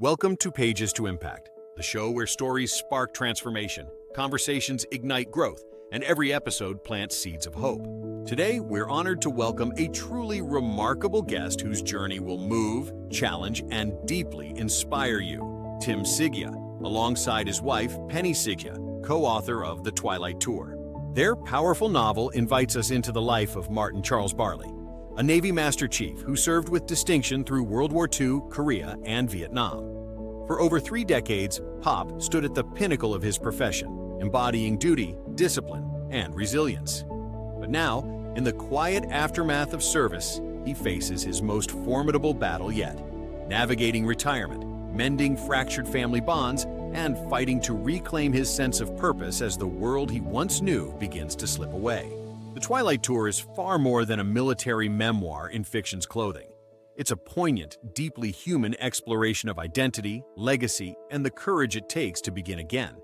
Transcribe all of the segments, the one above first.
Welcome to Pages to Impact, the show where stories spark transformation, conversations ignite growth, and every episode plants seeds of hope. Today, we're honored to welcome a truly remarkable guest whose journey will move, challenge, and deeply inspire you. Tim Siggia, alongside his wife, Penny Siggia, co-author of The Twilight Tour. Their powerful novel invites us into the life of Martin Charles Barley, a Navy Master Chief who served with distinction through World War II, Korea, and Vietnam. For over 3 decades, Pop stood at the pinnacle of his profession, embodying duty, discipline, and resilience. But now, in the quiet aftermath of service, he faces his most formidable battle yet, navigating retirement, mending fractured family bonds, and fighting to reclaim his sense of purpose as the world he once knew begins to slip away. The Twilight Tour is far more than a military memoir in fiction's clothing. It's a poignant, deeply human exploration of identity, legacy, and the courage it takes to begin again,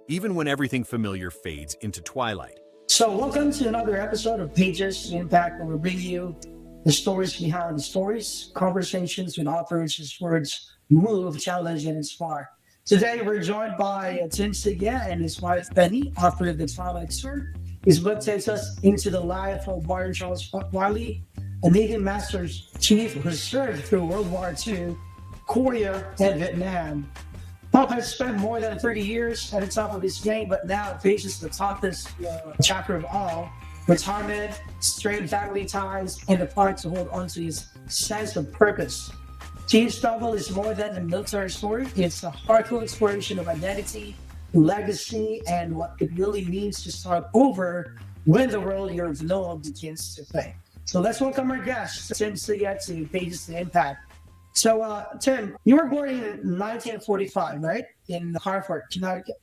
even when everything familiar fades into twilight. So welcome to another episode of Pages to Impact, where we bring you the stories behind the stories, conversations with authors whose words move, challenge, and inspire. Today, we're joined by Tim Siggia and his wife, Penny, author of The Twilight Tour. His book takes us into the life of Martin Charles Barley, a Navy Master Chief who served through World War II, Korea, and Vietnam. Pop has spent more than 30 years at the top of his game, but now faces the toughest chapter of all: retirement, strained family ties, and the fight to hold on to his sense of purpose. Chief's novel is more than a military story. It's a heartfelt exploration of identity, legacy, and what it really means to start over when the world you've known begins to fade. So let's welcome our guest, Tim Siggia, to Pages to Impact. So, Tim, you were born in 1945, right? In Hartford, Connecticut.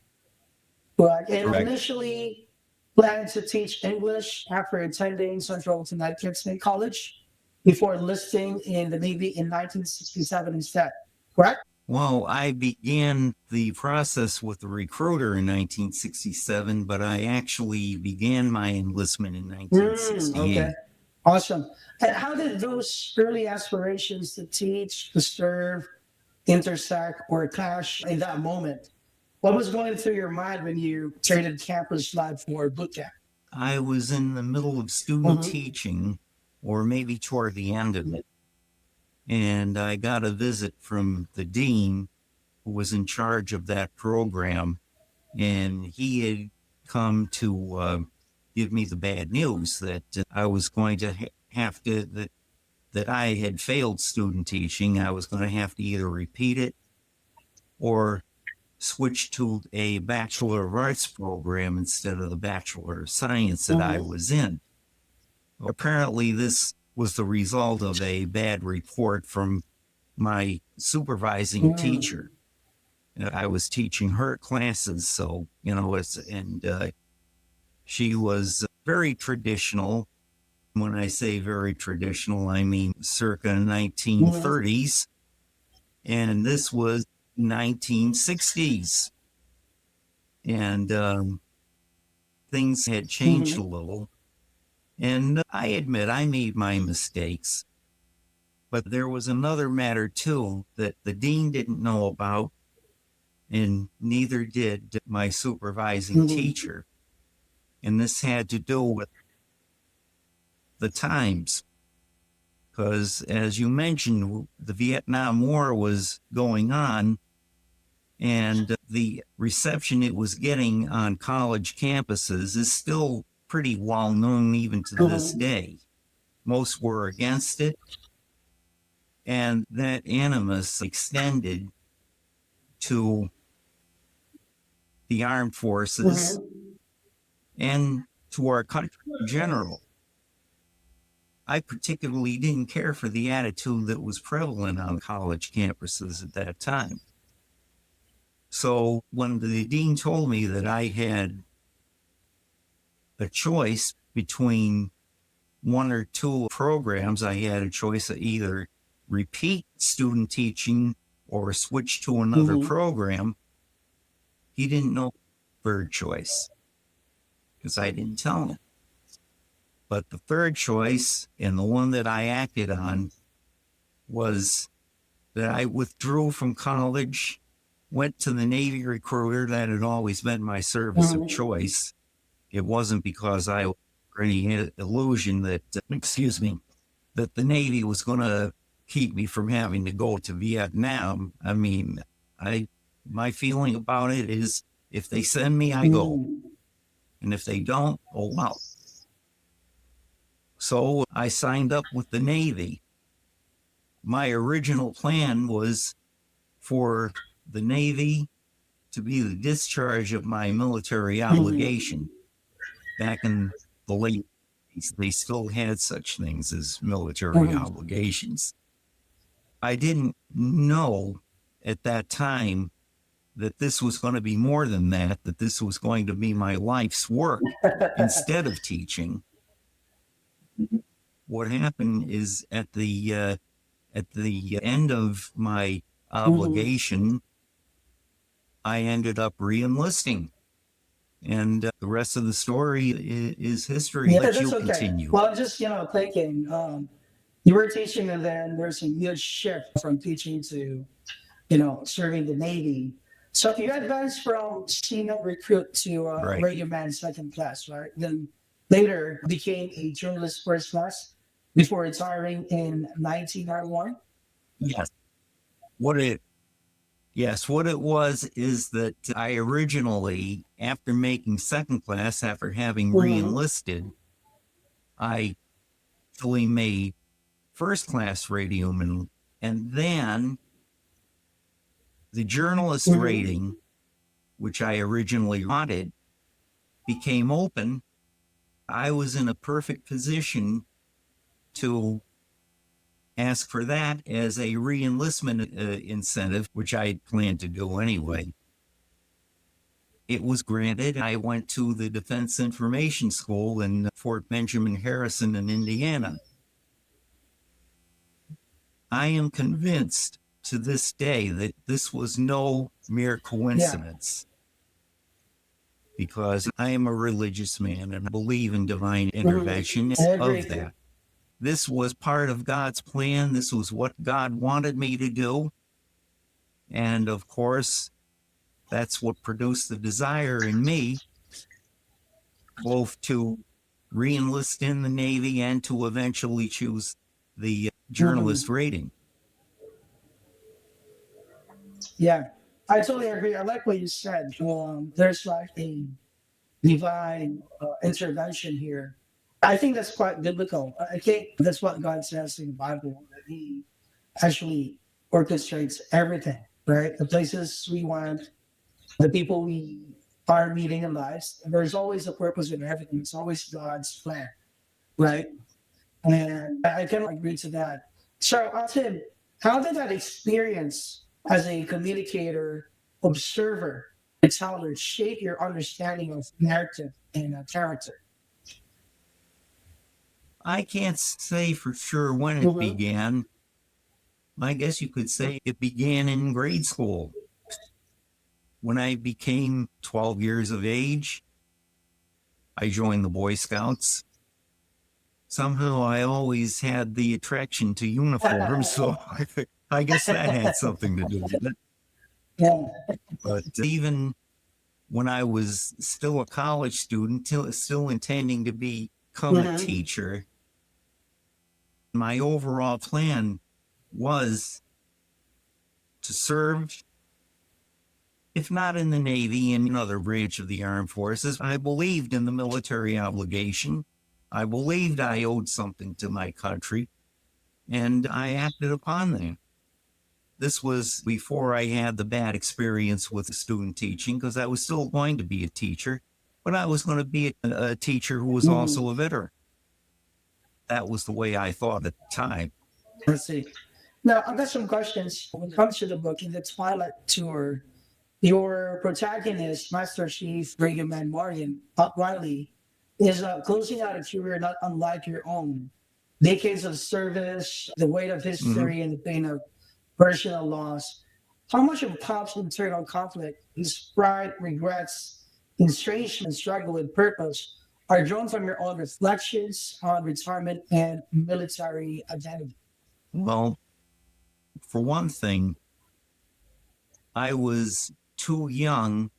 But and initially planned to teach English after attending Central Connecticut State College before enlisting in the Navy in 1967 instead, correct? Well, I began the process with the recruiter in 1967, but I actually began my enlistment in 1968. Okay. Awesome. And how did those early aspirations to teach, to serve, intersect, or clash in that moment? What was going through your mind when you traded campus life for boot camp? I was in the middle of student teaching, or maybe toward the end of it. And I got a visit from the dean who was in charge of that program. And he had come to give me the bad news that I was going to have to, that I had failed student teaching. I was going to have to either repeat it or switch to a Bachelor of Arts program instead of the Bachelor of Science that I was in. Apparently, this was the result of a bad report from my supervising teacher. I was teaching her classes, so, she was very traditional. When I say very traditional, I mean circa 1930s. And this was 1960s. And things had changed a little. And I admit I made my mistakes. But there was another matter, too, that the dean didn't know about, and neither did my supervising teacher. And this had to do with the times. Because, as you mentioned, the Vietnam War was going on, and the reception it was getting on college campuses is still pretty well known even to this day. Most were against it, and that animus extended to the armed forces and to our country in general. I particularly didn't care for the attitude that was prevalent on college campuses at that time. So when the dean told me that I had a choice between one or two programs, I had a choice of either repeat student teaching or switch to another program. He didn't know the third choice because I didn't tell him. But the third choice, and the one that I acted on, was that I withdrew from college, went to the Navy recruiter. That had always been my service of choice. It wasn't because I was any illusion that, that the Navy was going to keep me from having to go to Vietnam. I mean, my feeling about it is if they send me, I go. And if they don't, oh well. So I signed up with the Navy. My original plan was for the Navy to be the discharge of my military obligation. Back in the late 80s, they still had such things as military obligations. I didn't know at that time that this was going to be more than that this was going to be my life's work instead of teaching. What happened is at the end of my obligation, I ended up re-enlisting. And the rest of the story is history. Yeah, But that's you okay. continue. Well, I'm just, thinking, you were teaching and then there's a huge shift from teaching to, serving the Navy. So you advanced from senior recruit to Right. radio man second class, right? Then later became a journalist first class before retiring in 1991. Yes. What it was is that I originally, after making second class, after having re-enlisted, I fully made first class radioman, and then the journalist rating, which I originally wanted, became open. I was in a perfect position to ask for that as a re-enlistment incentive, which I had planned to do anyway. It was granted. I went to the Defense Information School in Fort Benjamin Harrison in Indiana. I am convinced to this day that this was no mere coincidence. Because I am a religious man and I believe in divine intervention of that. This was part of God's plan. This was what God wanted me to do. And of course, that's what produced the desire in me, both to re-enlist in the Navy and to eventually choose the journalist rating. Yeah, I totally agree. I like what you said. There's like a divine intervention here. I think that's quite biblical. I think that's what God says in the Bible, that He actually orchestrates everything, right? The places we want, the people we are meeting in lives. There's always a purpose in everything. It's always God's plan, right? And I can agree to that. So, Tim, how did that experience as a communicator, observer, and teller shape your understanding of narrative and character? I can't say for sure when it began. I guess you could say it began in grade school. When I became 12 years of age, I joined the Boy Scouts. Somehow I always had the attraction to uniforms, so I guess that had something to do with it. Yeah. But even when I was still a college student, still intending to become a teacher, my overall plan was to serve, if not in the Navy, in another branch of the armed forces. I believed in the military obligation. I believed I owed something to my country, and I acted upon that. This was before I had the bad experience with student teaching, because I was still going to be a teacher, but I was going to be a teacher who was also a veteran. That was the way I thought at the time. Let's see. Now, I've got some questions. When it comes to the book, in the Twilight Tour, your protagonist, Master Chief Brigadier Morgan Barley, is closing out a career not unlike your own. Decades of service, the weight of history, and the pain of personal loss. How much of Pop's internal conflict, his pride, regrets, estrangement, and struggle with purpose are drawn from your own reflections on retirement and military identity? Well, For one thing, I was too young,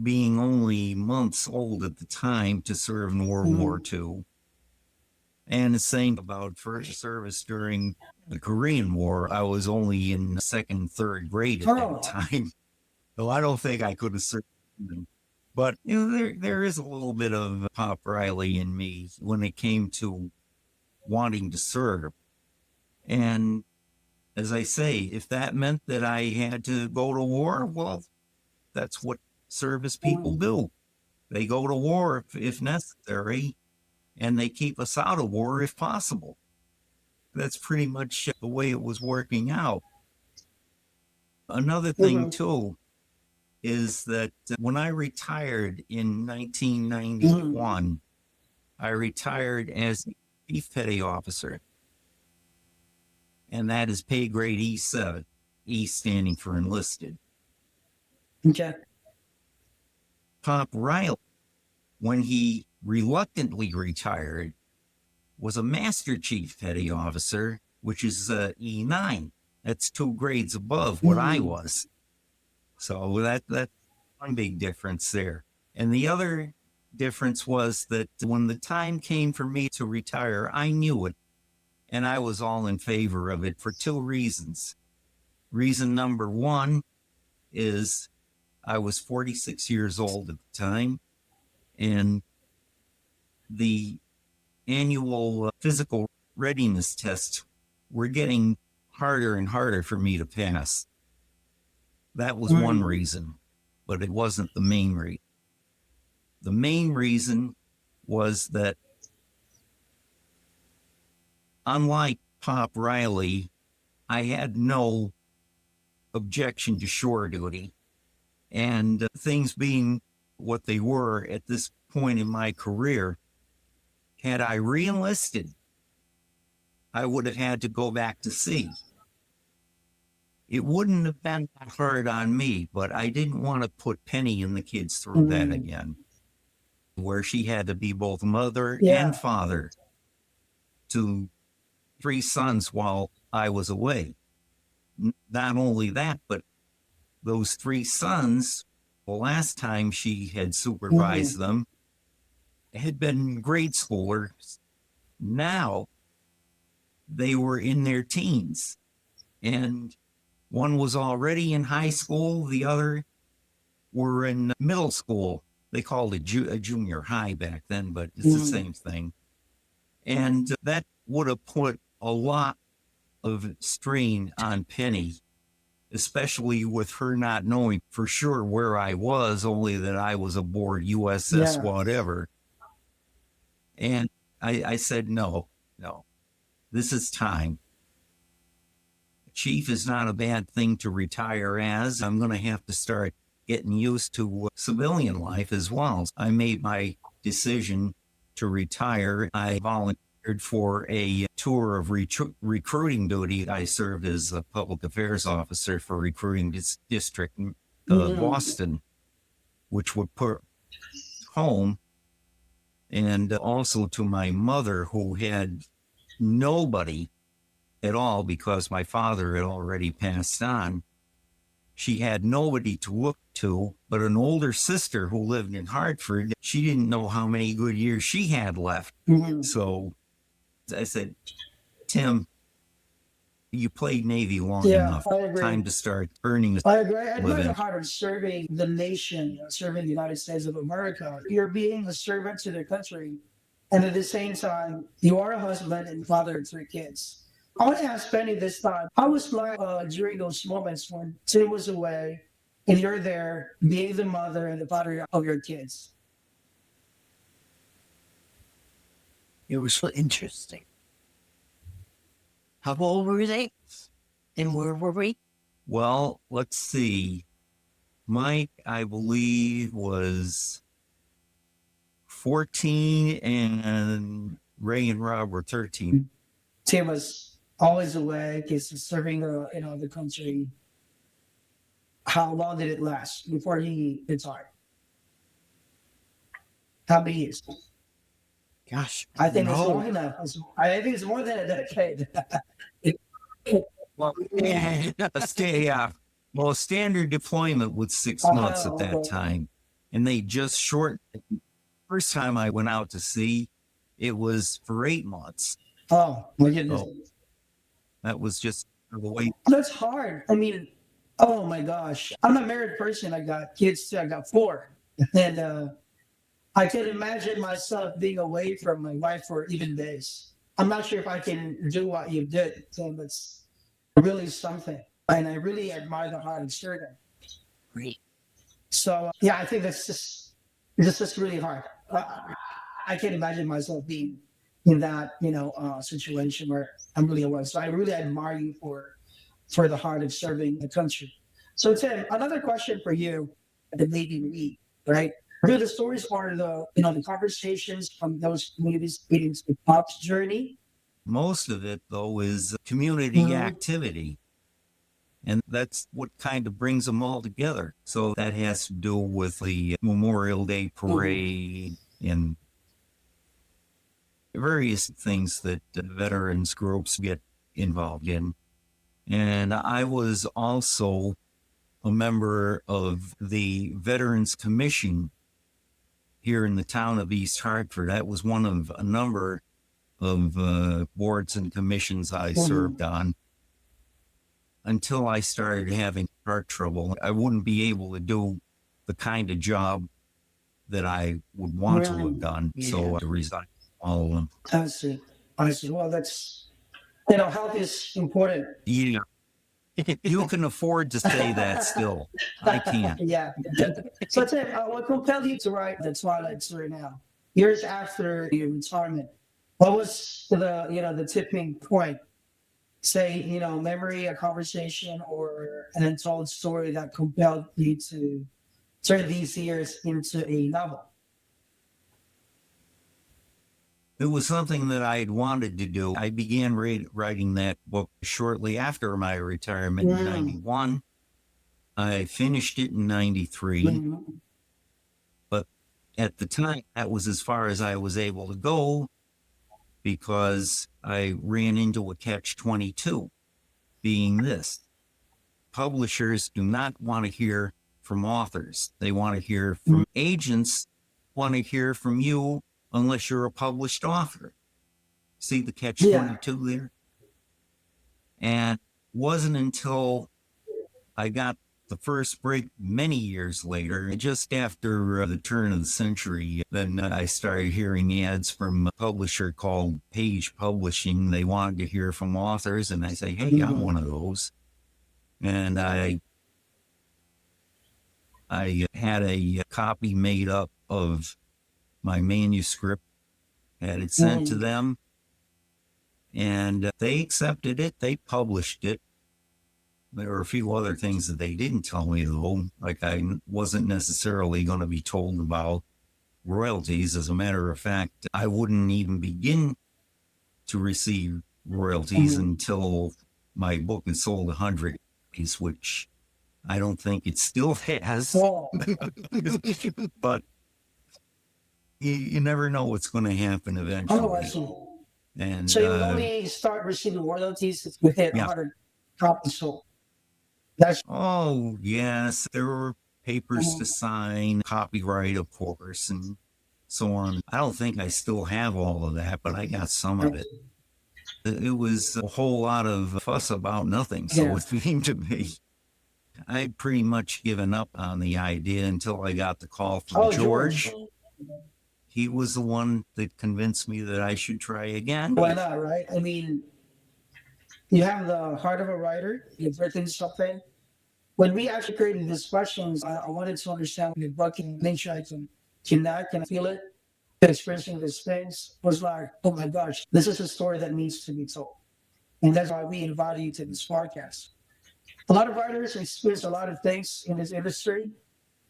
being only months old at the time, to serve in World War II. And the same about first service during the Korean War. I was only in second, third grade at that time. So I don't think I could have served them. But there is a little bit of Pop Riley in me when it came to wanting to serve. And as I say, if that meant that I had to go to war, well, that's what service people do. They go to war if necessary, and they keep us out of war if possible. That's pretty much the way it was working out. Another thing, too, is that when I retired in 1991, I retired as Chief Petty Officer. And that is pay grade E7, E standing for enlisted. Okay. Pop Riley, when he reluctantly retired, was a Master Chief Petty Officer, which is E9. That's 2 grades above what I was. So that's one big difference there. And the other difference was that when the time came for me to retire, I knew it. And I was all in favor of it for 2 reasons. Reason number 1 is I was 46 years old at the time, and the annual physical readiness tests were getting harder and harder for me to pass. That was one reason, but it wasn't the main reason. The main reason was that, unlike Pop Riley, I had no objection to shore duty. And things being what they were at this point in my career, had I re-enlisted, I would have had to go back to sea. It wouldn't have been that hard on me, but I didn't want to put Penny and the kids through that again, where she had to be both mother and father to 3 sons while I was away. Not only that, but those 3 sons, the last time she had supervised them, had been grade schoolers. Now they were in their teens, and one was already in high school. The other were in middle school. They called it a junior high back then, but it's the same thing. And that would have put a lot of strain on Penny, especially with her not knowing for sure where I was, only that I was aboard USS whatever. And I said, no, this is time. Chief is not a bad thing to retire as. I'm going to have to start getting used to civilian life as well. I made my decision to retire. I volunteered for a tour of recruiting duty. I served as a public affairs officer for recruiting district Boston, which would put home, and also to my mother, who had nobody at all because my father had already passed on. She had nobody to look to, but an older sister who lived in Hartford. She didn't know how many good years she had left. So I said, Tim, you played Navy long enough. Time to start earning a I agree. I admire living. the heart of serving the nation, serving the United States of America. You're being a servant to the country. And at the same time, you are a husband and father of 3 kids. I want to ask Penny this time, how was life during those moments when Tim was away and you're there being the mother and the father of your kids? It was so interesting. How old were they? And where were we? Well, let's see. Mike, I believe, was 14 and Ray and Rob were 13. Tim was always away, he's serving the country. How long did it last before he retired? How many years? Gosh, I think it's long enough. I think it's more than a decade. Well, well, standard deployment was 6 months at that time, and they just shortened it. First time I went out to sea, it was for 8 months. Oh, my goodness. So that was just the way. That's hard. I mean, oh my gosh. I'm a married person. I got kids too. I got four. And I can imagine myself being away from my wife for even days. I'm not sure if I can do what you did. So that's really something. And I really admire the heart of serving. Great. So, yeah, I think it's just really hard. I can't imagine myself being in that, situation where I'm really away. So I really admire you for the heart of serving the country. So Tim, another question for you that maybe me, right? Do the stories or the conversations from those communities leading to the pop's journey? Most of it, though, is community Mhm. activity. And that's what kind of brings them all together. So that has to do with the Memorial Day parade and various things that veterans groups get involved in. And I was also a member of the Veterans Commission here in the town of East Hartford. That was one of a number of boards and commissions I served on. Until I started having heart trouble, I wouldn't be able to do the kind of job that I would want to have done. Yeah. So I resigned all of them. I see. Well, that's, health is important. Yeah. You can afford to say that still. I can't. Yeah. So Tim, what compelled you to write the Twilight Tour now? Years after your retirement, what was the tipping point? Say, memory, a conversation, or an untold story that compelled you to turn these years into a novel? It was something that I had wanted to do. I began writing that book shortly after my retirement in 91. I finished it in 93. Mhm. But at the time, that was as far as I was able to go because I ran into a catch-22, being this. Publishers do not want to hear from authors. They want to hear from agents, want to hear from you unless you're a published author. See the catch-22 there? And it wasn't until I got the first break many years later, just after the turn of the century, then I started hearing ads from a publisher called Page Publishing. They wanted to hear from authors, and I say, hey, I'm one of those. And I had a copy made up of my manuscript, had it sent to them, and they accepted it. They published it. There were a few other things that they didn't tell me, though, like I wasn't necessarily going to be told about royalties. As a matter of fact, I wouldn't even begin to receive royalties until my book had sold 100 copies, which I don't think it still has. But you never know what's going to happen eventually. Oh, I see. And So you would only start receiving royalties if you hit 100 copies sold. Oh, yes. There were papers to sign, copyright, of course, and so on. I don't think I still have all of that, but I got some of it. It was a whole lot of fuss about nothing, so it seemed to be. I'd pretty much given up on the idea until I got the call from George. He was the one that convinced me that I should try again. Why not, right? I mean, you have the heart of a writer. You've written something. When we actually created these questions, I wanted to understand the book and make sure I can connect and feel it. Experiencing these things was like, oh my gosh, this is a story that needs to be told. And that's why we invited you to this podcast. A lot of writers experience a lot of things in this industry,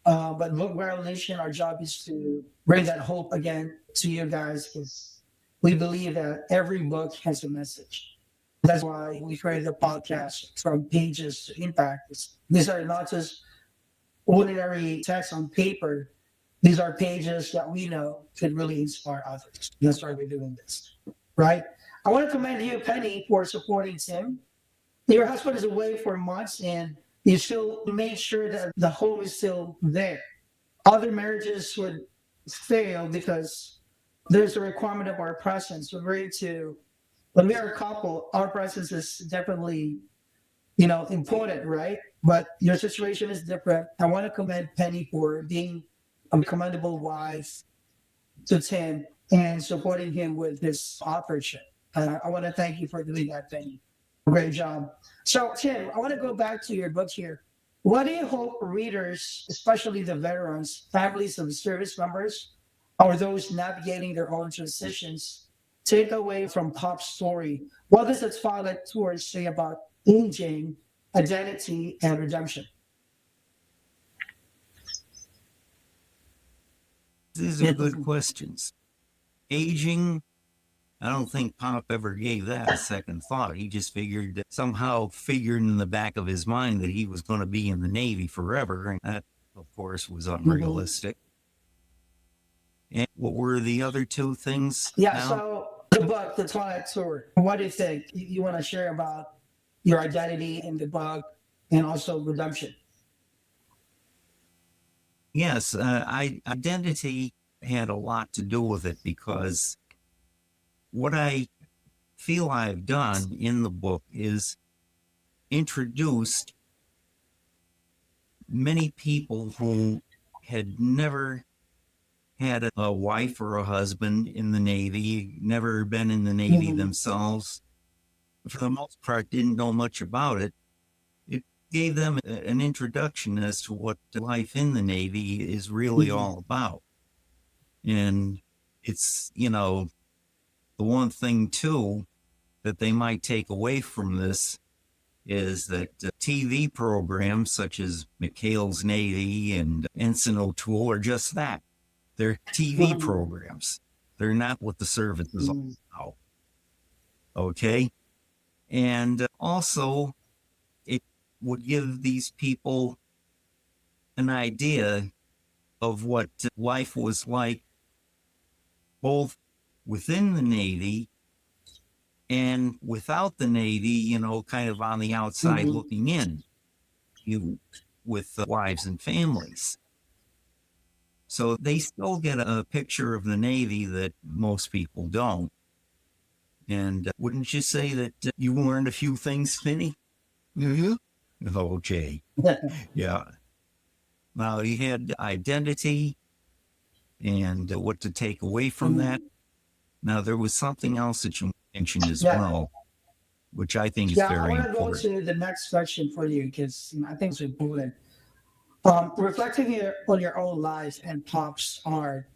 but Book Viral Nation, our job is to bring that hope again to you guys, because we believe that every book has a message. That's why we created a podcast, From Pages to Impact. These are not just ordinary text on paper. These are pages that we know could really inspire others. That's why we're doing this, right? I want to commend you, Penny, for supporting Tim. Your husband is away for months and you still make sure that the home is still there. Other marriages would fail because there's a requirement of our presence. When we are a couple, our presence is definitely, important, right? But your situation is different. I want to commend Penny for being a commendable wife to Tim and supporting him with his authorship. I want to thank you for doing that, Penny. Great job. So, Tim, I want to go back to your book here. What do you hope readers, especially the veterans, families of service members, or those navigating their own transitions, take away from Pop's story? What does the Twilight Tour say about aging, identity, and redemption? These are good questions. Aging, I don't think Pop ever gave that a second thought. He just figured in the back of his mind that he was going to be in the Navy forever. And that, of course, was unrealistic. And what were the other two things? Yeah, now? so the book, The Twilight Tour, what do you think? You want to share about your identity in the book and also redemption? Yes, identity had a lot to do with it because what I feel I've done in the book is introduced many people who had never had a wife or a husband in the Navy, never been in the Navy themselves. For the most part, didn't know much about it. It gave them an introduction as to what life in the Navy is really all about. And it's, the one thing, too, that they might take away from this is that TV programs such as McHale's Navy and Ensign O'Toole are just that. They're TV programs. They're not what the service is all about. Okay? And also, it would give these people an idea of what life was like both within the Navy and without the Navy, kind of on the outside looking in, with wives and families. So they still get a picture of the Navy that most people don't. And wouldn't you say that you learned a few things, Penny? Okay. Yeah. Now, you had identity and what to take away from that. Now, there was something else that you mentioned as well, which I think is very important. I want to go to the next section for you because I think it's important. Reflecting on your own life and Pop's art,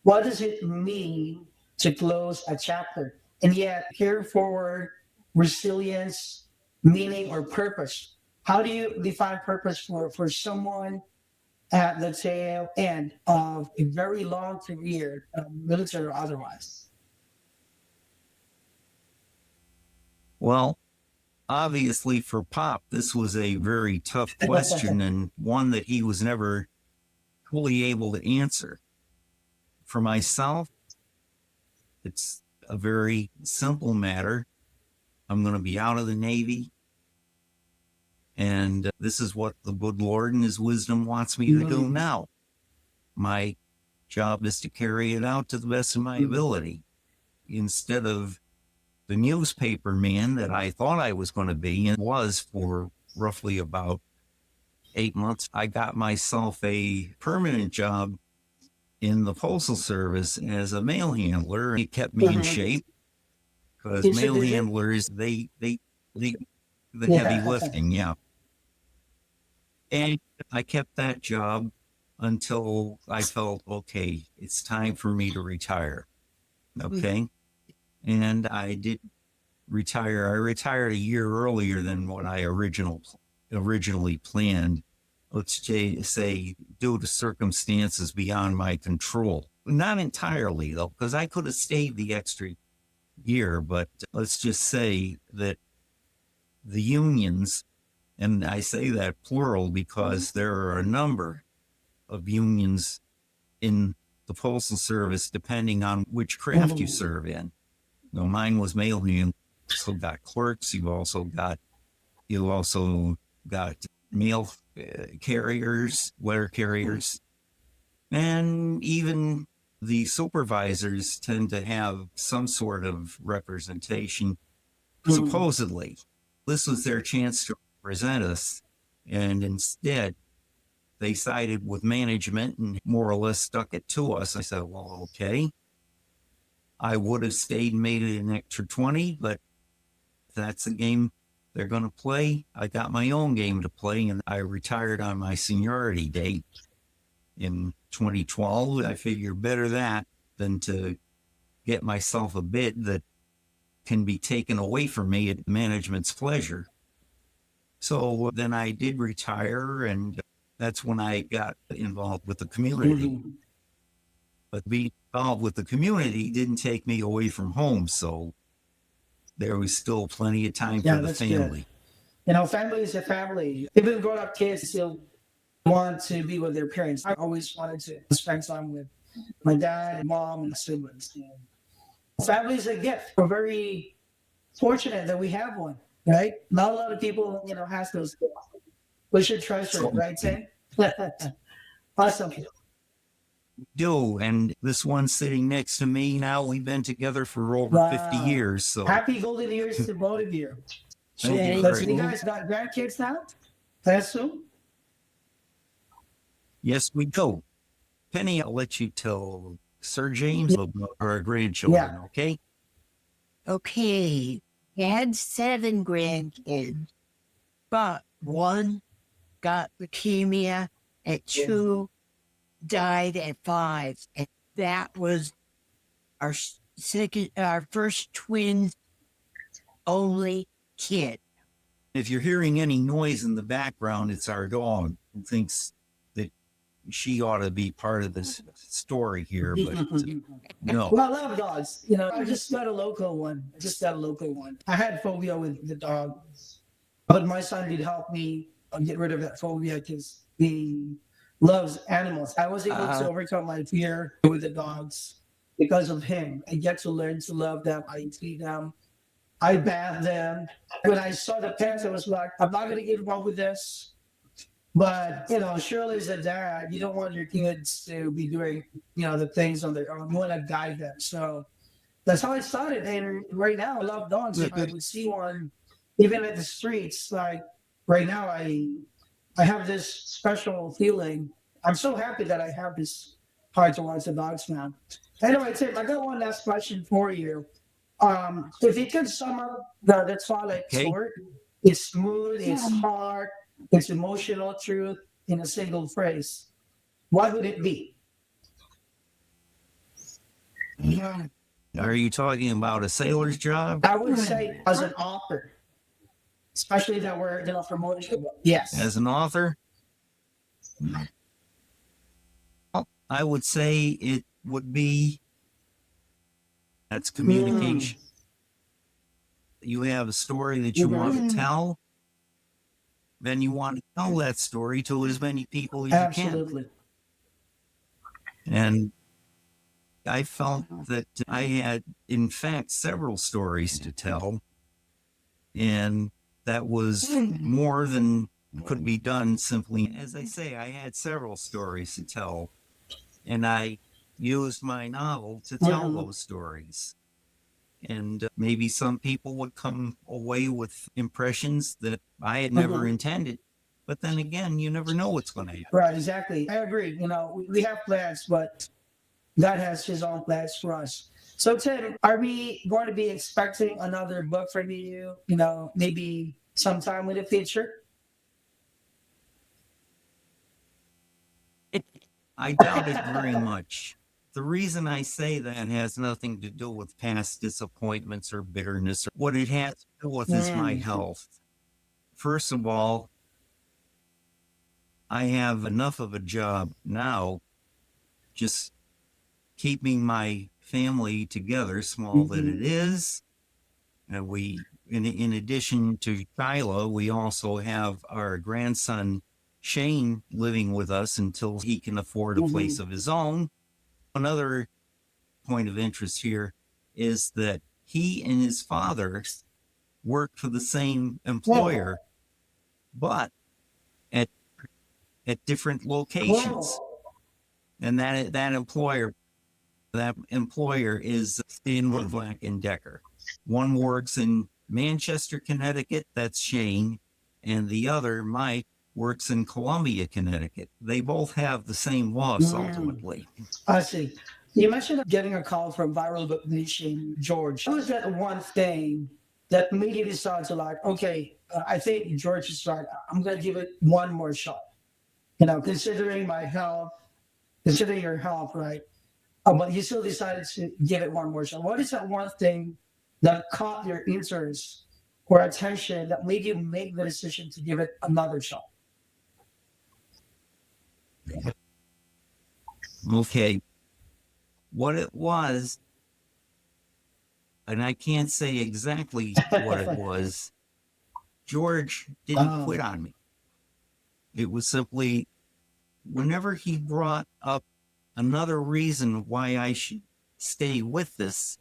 what does it mean to close a chapter and yet carry forward resilience, meaning, or purpose? How do you define purpose for someone at the tail end of a very long career, military or otherwise? Well, obviously for Pop, this was a very tough question and one that he was never fully able to answer. For myself, it's a very simple matter. I'm going to be out of the Navy, and this is what the good Lord in his wisdom wants me to do now. My job is to carry it out to the best of my ability. Instead of the newspaper man that I thought I was going to be and was for roughly about 8 months, I got myself a permanent job in the Postal Service as a mail handler. It kept me in shape because mail handlers, they the heavy lifting, yeah. And I kept that job until I felt, okay, it's time for me to retire. Okay. And I did retire. I retired a year earlier than what I originally planned. Let's say due to circumstances beyond my control. Not entirely, though, because I could have stayed the extra year. But let's just say that the unions, and I say that plural because there are a number of unions in the Postal Service depending on which craft you serve in. No, mine was mail handling. You've also got clerks. You've also got You also got mail carriers, letter carriers, and even the supervisors tend to have some sort of representation. Supposedly, this was their chance to represent us, and instead, they sided with management and more or less stuck it to us. I said, well, okay. I would have stayed and made it an extra 20, but if that's the game they're going to play, I got my own game to play, and I retired on my seniority date in 2012. I figured better that than to get myself a bid that can be taken away from me at management's pleasure. So then I did retire, and that's when I got involved with the community. But being involved with the community didn't take me away from home, so there was still plenty of time for the family. Good. Family is a family. Even grown-up kids still want to be with their parents. I always wanted to spend time with my dad and mom and siblings. Family is a gift. We're very fortunate that we have one, right? Not a lot of people, has those gifts. We should treasure it, right, Tim? Awesome. Do, and this one sitting next to me now, we've been together for over 50 years. So happy golden years to both of you. Thank you. You guys got grandkids now? I assume? Yes, we do. Penny, I'll let you tell Sir James about our grandchildren, okay? Okay. I had 7 grandkids, but one got leukemia at 2, died at 5, and that was our first twin only kid. If you're hearing any noise in the background, it's our dog who thinks that she ought to be part of this story here, but no. Well, I love dogs. I just got a local one. I had phobia with the dog, but my son did help me get rid of that phobia because he loves animals. I was able to overcome my fear with the dogs because of him. I get to learn to love them. I feed them. I bath them. When I saw the pets, I was like, I'm not going to get involved with this. But, surely as a dad, you don't want your kids to be doing, the things on their own. You want to guide them. So that's how I started. And right now, I love dogs. If I would see one, even at the streets, like right now, I have this special feeling. I'm so happy that I have this heart towards the dogs now. Anyway, Tim, I got one last question for you. If you could sum up the Twilight Tour, it's smooth, it's hard, it's emotional truth in a single phrase, what would it be? Are you talking about a sailor's job? I would say as an author, especially that we're promoting the book. Yes. As an author? I would say it would be that's communication. You have a story that you want to tell, then you want to tell that story to as many people as Absolutely. you can. And I felt that I had, in fact, several stories to tell, and that was more than could be done simply. As I say, I had several stories to tell, and I used my novel to tell those stories. And maybe some people would come away with impressions that I had never intended. But then again, you never know what's going to happen. Right, exactly. I agree. We have plans, but God has his own plans for us. So, Tim, are we going to be expecting another book from you, maybe sometime in the future? I doubt it very much. The reason I say that has nothing to do with past disappointments or bitterness. What it has to do with is my health. First of all, I have enough of a job now, just keeping my family together, small that it is. And we, in addition to Kyla, we also have our grandson, Shane, living with us until he can afford a place of his own. Another point of interest here is that he and his father worked for the same employer but at different locations. Whoa. And that employer is Stanley Black and Decker. One works in Manchester, Connecticut. That's Shane, and the other, Mike, works in Columbia, Connecticut. They both have the same boss ultimately. I see. You mentioned getting a call from Viral Book Nation, George. What was that one thing that made you decide to like, okay, I think George is right. I'm going to give it one more shot. You know, considering my health, considering your health, right? But you still decided to give it one more shot. What is that one thing that caught your interest or attention that made you make the decision to give it another shot? Okay. What it was, and I can't say exactly what it was, George didn't quit on me. It was simply whenever he brought up another reason why I should stay with this,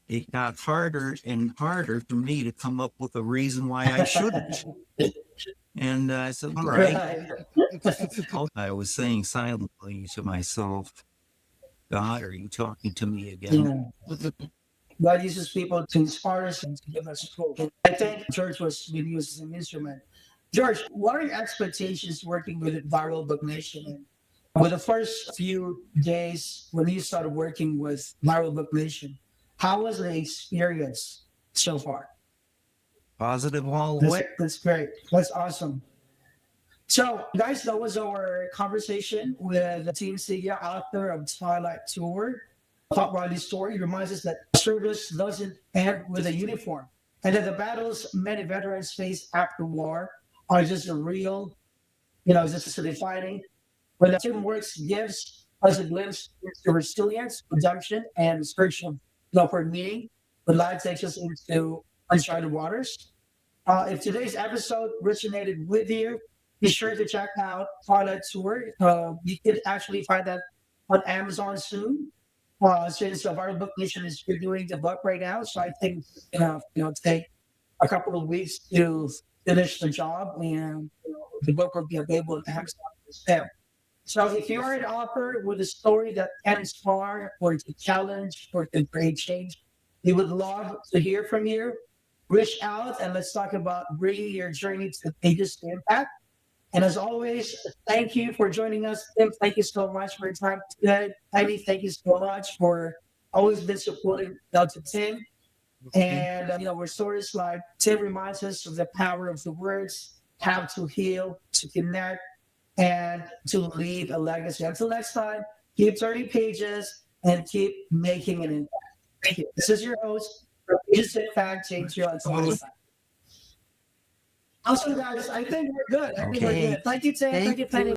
it got harder and harder for me to come up with a reason why I shouldn't. And I said, all right. I was saying silently to myself, God, are you talking to me again? Yeah. God uses people to inspire us and to give us hope. And I think George was being used as an instrument. George, what are your expectations working with Viral Book Nation? And with the first few days when you started working with Viral Book Nation, how was the experience so far? Positive all the way. That's great. That's awesome. So, guys, that was our conversation with Tim Siggia, author of Twilight Tour. Barley story reminds us that service doesn't end with a uniform, and that the battles many veterans face after war are just a real, just a defining. When Tim works gives us a glimpse into resilience, redemption, and search of for meaning. But life takes us into uncharted waters. If today's episode resonated with you, be sure to check out Twilight Tour. You can actually find that on Amazon soon. Since Viral Book Nation is reviewing the book right now, so I think take a couple of weeks to finish the job, and the book will be available on Amazon as well. So if you are an author with a story that can inspire or to challenge or to create change, we would love to hear from you. Reach out and let's talk about bringing your journey to pages to impact. And as always, thank you for joining us. Tim, thank you so much for your time today. Ivy, thank you so much for always been supporting to Tim. And, where stories like Tim reminds us of the power of the words, how to heal, to connect, and to leave a legacy. Until next time, keep turning pages and keep making an impact. Thank you. This is your host, Pages to Impact, James here on Twilight. Also, guys, I think we're good. Okay. Thank you, Tim. Thank you, Penny.